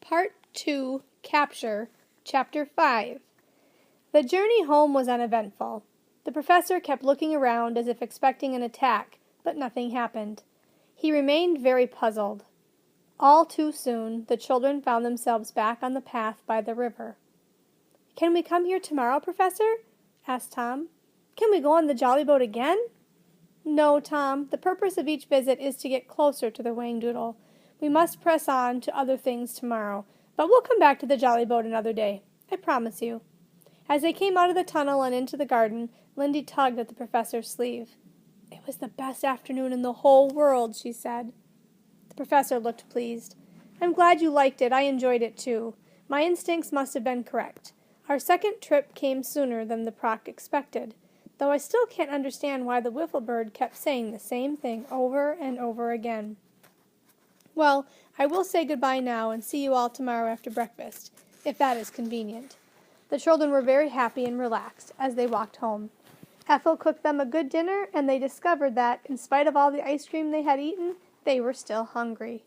Part 2, Capture, Chapter 5. The journey home was uneventful. The professor kept looking around as if expecting an attack, but nothing happened. He remained very puzzled. All too soon, the children found themselves back on the path by the river. "Can we come here tomorrow, Professor?" asked Tom. "Can we go on the jolly boat again?" "No, Tom. The purpose of each visit is to get closer to the Whangdoodle. We must press on to other things tomorrow, but we'll come back to the jolly boat another day. I promise you." As they came out of the tunnel and into the garden, Lindy tugged at the professor's sleeve. "It was the best afternoon in the whole world," she said. The professor looked pleased. "I'm glad you liked it. I enjoyed it too. My instincts must have been correct. Our second trip came sooner than the Proc expected, though I still can't understand why the wiffle bird kept saying the same thing over and over again. Well, I will say goodbye now and see you all tomorrow after breakfast, if that is convenient." The children were very happy and relaxed as they walked home. Ethel cooked them a good dinner, and they discovered that, in spite of all the ice cream they had eaten, they were still hungry.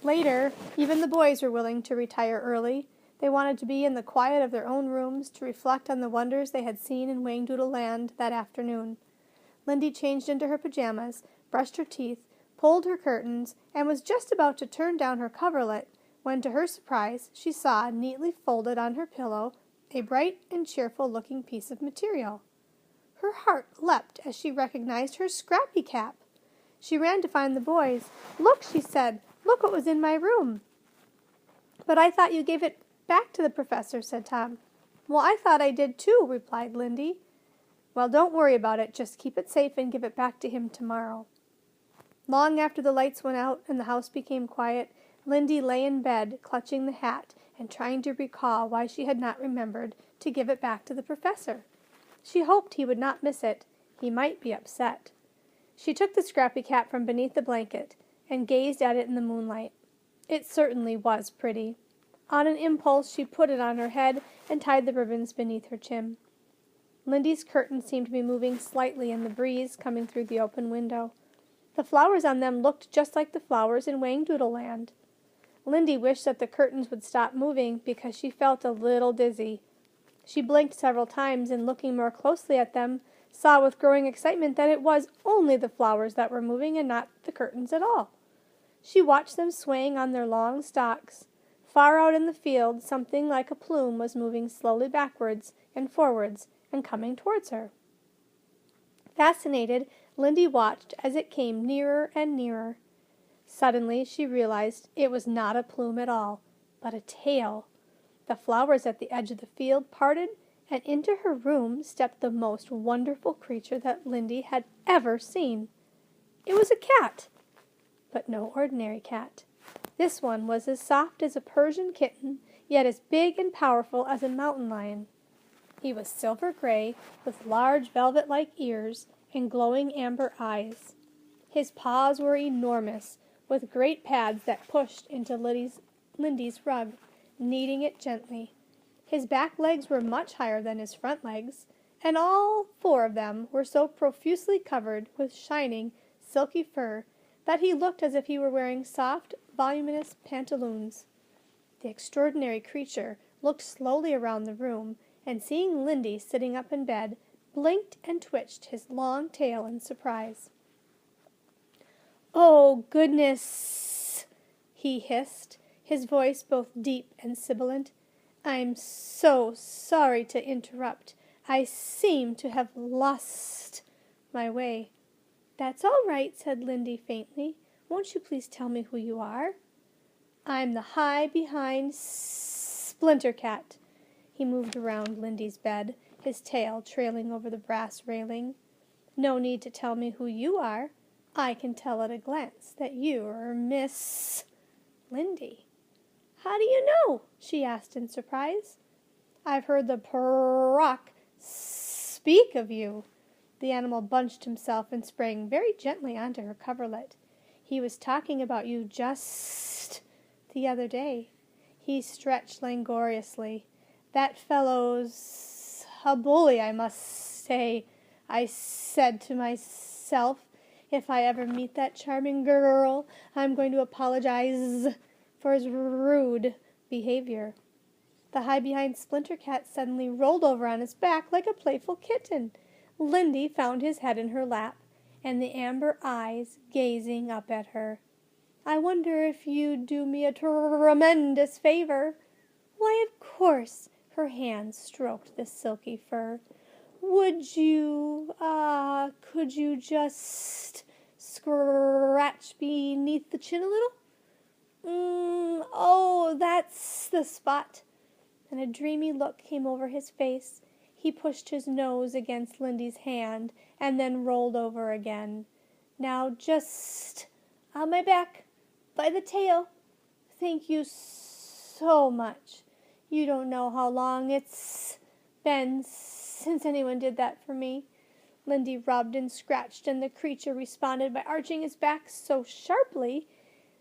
Later, even the boys were willing to retire early. They wanted to be in the quiet of their own rooms to reflect on the wonders they had seen in Whangdoodle Land that afternoon. Lindy changed into her pajamas, brushed her teeth, pulled her curtains, and was just about to turn down her coverlet when, to her surprise, she saw, neatly folded on her pillow, a bright and cheerful-looking piece of material. Her heart leapt as she recognized her Scrappy Cap. She ran to find the boys. "Look," she said, "look what was in my room." "But I thought you gave it back to the professor," said Tom. "Well, I thought I did too," replied Lindy. "Well, don't worry about it. Just keep it safe and give it back to him tomorrow." Long after the lights went out and the house became quiet, Lindy lay in bed, clutching the hat and trying to recall why she had not remembered to give it back to the professor. She hoped he would not miss it. He might be upset. She took the Scrappy Cap from beneath the blanket and gazed at it in the moonlight. It certainly was pretty. On an impulse, she put it on her head and tied the ribbons beneath her chin. Lindy's curtains seemed to be moving slightly in the breeze coming through the open window. The flowers on them looked just like the flowers in Whangdoodle Land. Lindy wished that the curtains would stop moving because she felt a little dizzy. She blinked several times and, looking more closely at them, saw with growing excitement that it was only the flowers that were moving and not the curtains at all. She watched them swaying on their long stalks. Far out in the field, something like a plume was moving slowly backwards and forwards and coming towards her. Fascinated, Lindy watched as it came nearer and nearer. Suddenly, she realized it was not a plume at all, but a tail. The flowers at the edge of the field parted, and into her room stepped the most wonderful creature that Lindy had ever seen. It was a cat, but no ordinary cat. This one was as soft as a Persian kitten, yet as big and powerful as a mountain lion. He was silver gray, with large velvet-like ears and glowing amber eyes. His paws were enormous, with great pads that pushed into Lindy's rug, kneading it gently. His back legs were much higher than his front legs, and all four of them were so profusely covered with shining, silky fur that he looked as if he were wearing soft, voluminous pantaloons. The extraordinary creature looked slowly around the room, and seeing Lindy sitting up in bed, blinked and twitched his long tail in surprise. "Oh, goodness," he hissed, his voice both deep and sibilant. "I'm so sorry to interrupt. I seem to have lost my way." "That's all right," said Lindy faintly. "Won't you please tell me who you are?" "I'm the high-behind Splinter Cat." He moved around Lindy's bed, his tail trailing over the brass railing. "No need to tell me who you are. I can tell at a glance that you're Miss Lindy." "How do you know?" she asked in surprise. "I've heard the Proc speak of you." The animal bunched himself and sprang very gently onto her coverlet. "He was talking about you just the other day." He stretched languorously. "That fellow's a bully, I must say. I said to myself, if I ever meet that charming girl, I'm going to apologize for his rude behavior. The hide-behind Splinter Cat suddenly rolled over on his back like a playful kitten. Lindy found his head in her lap, and the amber eyes gazing up at her. "I wonder if you'd do me a tremendous favor?" "Why, of course." Her hand stroked the silky fur. Could you just scratch beneath the chin a little?" Oh, that's the spot." And a dreamy look came over his face. He pushed his nose against Lindy's hand and then rolled over again. "Now just on my back, by the tail. Thank you so much. You don't know how long it's been since anyone did that for me." Lindy rubbed and scratched, and the creature responded by arching his back so sharply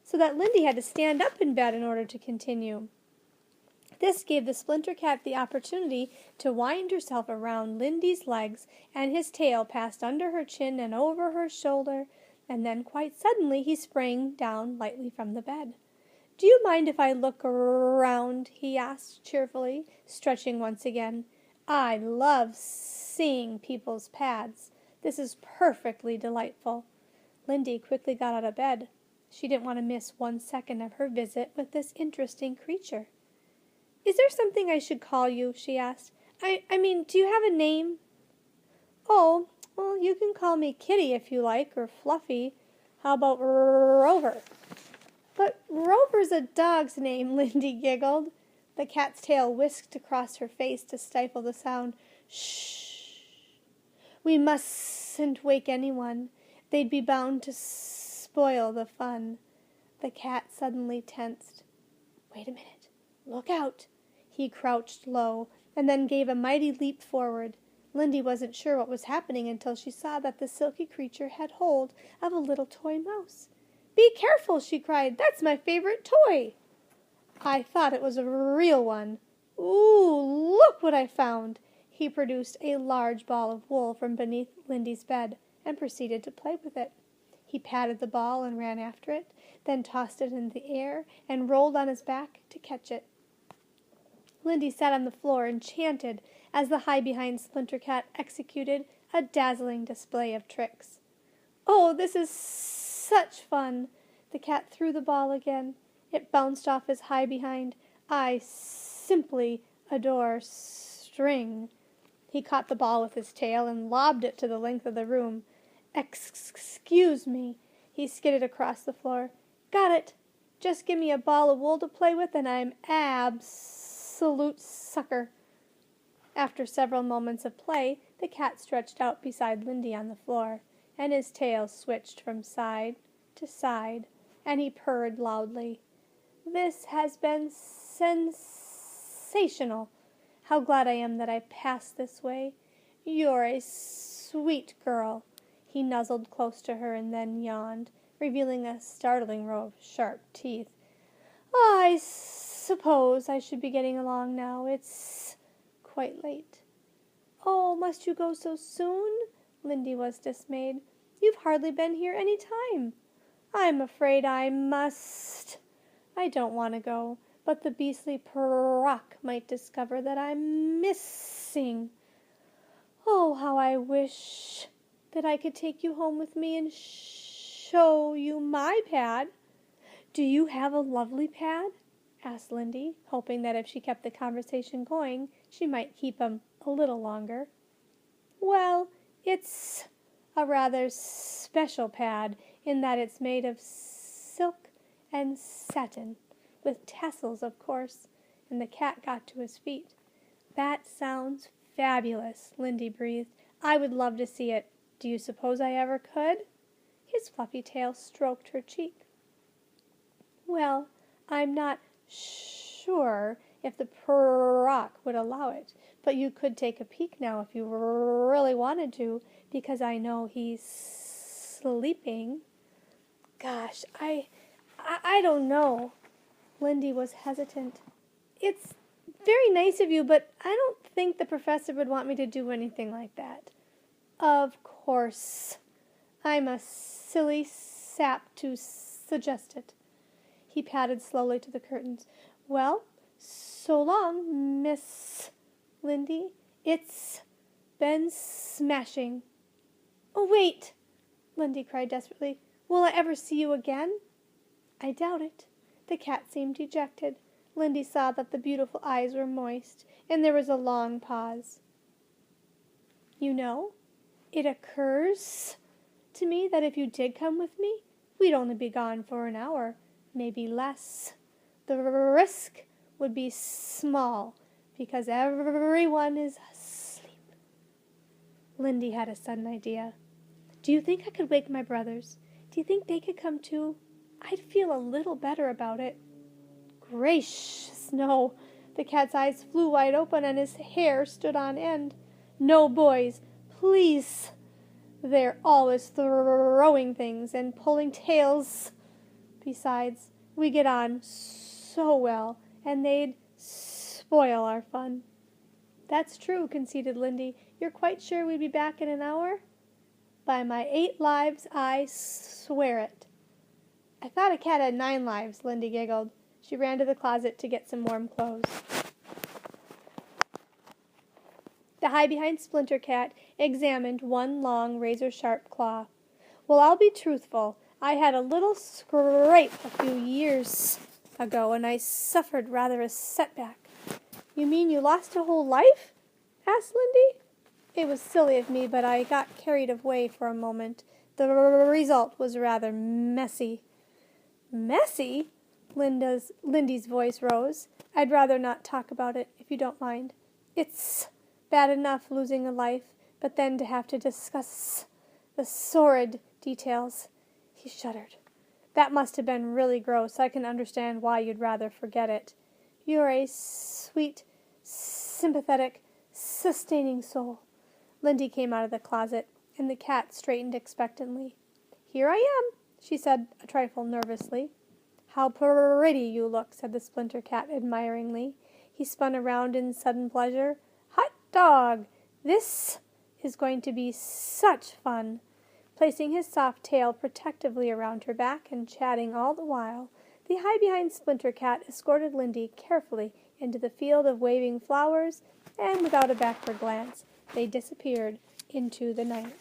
so that Lindy had to stand up in bed in order to continue. This gave the Splinter Cat the opportunity to wind herself around Lindy's legs, and his tail passed under her chin and over her shoulder, and then quite suddenly he sprang down lightly from the bed. "Do you mind if I look around?" he asked cheerfully, stretching once again. "I love seeing people's pads. This is perfectly delightful." Lindy quickly got out of bed. She didn't want to miss 1 second of her visit with this interesting creature. "Is there something I should call you?" she asked. I mean, do you have a name?" "Oh, well, you can call me Kitty if you like, or Fluffy. How about Rover?" "But Rover's a dog's name," Lindy giggled. The cat's tail whisked across her face to stifle the sound. "Shh! We mustn't wake anyone. They'd be bound to spoil the fun." The cat suddenly tensed. "Wait a minute. Look out." He crouched low, and then gave a mighty leap forward. Lindy wasn't sure what was happening until she saw that the silky creature had hold of a little toy mouse. "Be careful!" she cried. "That's my favorite toy." "I thought it was a real one." "Ooh, look what I found!" He produced a large ball of wool from beneath Lindy's bed and proceeded to play with it. He patted the ball and ran after it, then tossed it into the air and rolled on his back to catch it. Lindy sat on the floor enchanted as the hide-behind Splinter Cat executed a dazzling display of tricks. "Oh, this is such fun!" The cat threw the ball again. It bounced off his hide-behind. "I simply adore string." He caught the ball with his tail and lobbed it to the length of the room. "Excuse me." He skidded across the floor. "Got it. Just give me a ball of wool to play with and I'm absolute sucker." After several moments of play, the cat stretched out beside Lindy on the floor, and his tail switched from side to side, and he purred loudly. "This has been sensational. How glad I am that I passed this way. You're a sweet girl." He nuzzled close to her and then yawned, revealing a startling row of sharp teeth. "I suppose I should be getting along now. It's quite late." "Oh, must you go so soon?" Lindy was dismayed. "You've hardly been here any time." "I'm afraid I must. I don't want to go, but the beastly Proc might discover that I'm missing. Oh, how I wish that I could take you home with me and show you my pad." "Do you have a lovely pad?" asked Lindy, hoping that if she kept the conversation going, she might keep him a little longer. "Well, it's a rather special pad in that it's made of silk and satin, with tassels, of course," and the cat got to his feet. "That sounds fabulous," Lindy breathed. "I would love to see it. Do you suppose I ever could?" His fluffy tail stroked her cheek. "Well, I'm not sure if the Proc would allow it, but you could take a peek now if you really wanted to, because I know he's sleeping." "Gosh, I don't know." Lindy was hesitant. "It's very nice of you, but I don't think the professor would want me to do anything like that." "Of course. I'm a silly sap to suggest it." He padded slowly to the curtains. "Well, So long, Miss Lindy. It's been smashing. Oh, wait, Lindy cried desperately. Will I ever see you again? I doubt it. The cat seemed dejected. Lindy saw that the beautiful eyes were moist, and there was a long pause. You know, it occurs to me that if you did come with me, we'd only be gone for an hour, maybe less. The risk would be small, because everyone is asleep. Lindy had a sudden idea. Do you think I could wake my brothers? Do you think they could come too? I'd feel a little better about it. Gracious, no. The cat's eyes flew wide open and his hair stood on end. No, boys, please. They're always throwing things and pulling tails. Besides, we get on so well, and they'd spoil our fun. That's true, conceded Lindy. You're quite sure we'd be back in an hour? By my 8 lives, I swear it. I thought a cat had 9 lives, Lindy giggled. She ran to the closet to get some warm clothes. The hide-behind Splinter Cat examined one long, razor-sharp claw. Well, I'll be truthful. I had a little scrape a few years ago, and I suffered rather a setback. You mean you lost a whole life? Asked Lindy. It was silly of me, but I got carried away for a moment. The result was rather messy. Messy? Lindy's voice rose. I'd rather not talk about it, if you don't mind. It's bad enough losing a life, but then to have to discuss the sordid details. He shuddered. That must have been really gross. I can understand why you'd rather forget it. You're a sweet, sympathetic, sustaining soul. Lindy came out of the closet, and the cat straightened expectantly. Here I am, she said a trifle nervously. How pretty you look, said the Splinter Cat admiringly. He spun around in sudden pleasure. Hot dog! This is going to be such fun. Placing his soft tail protectively around her back and chatting all the while, the hide-behind Splinter Cat escorted Lindy carefully into the field of waving flowers, and without a backward glance, they disappeared into the night.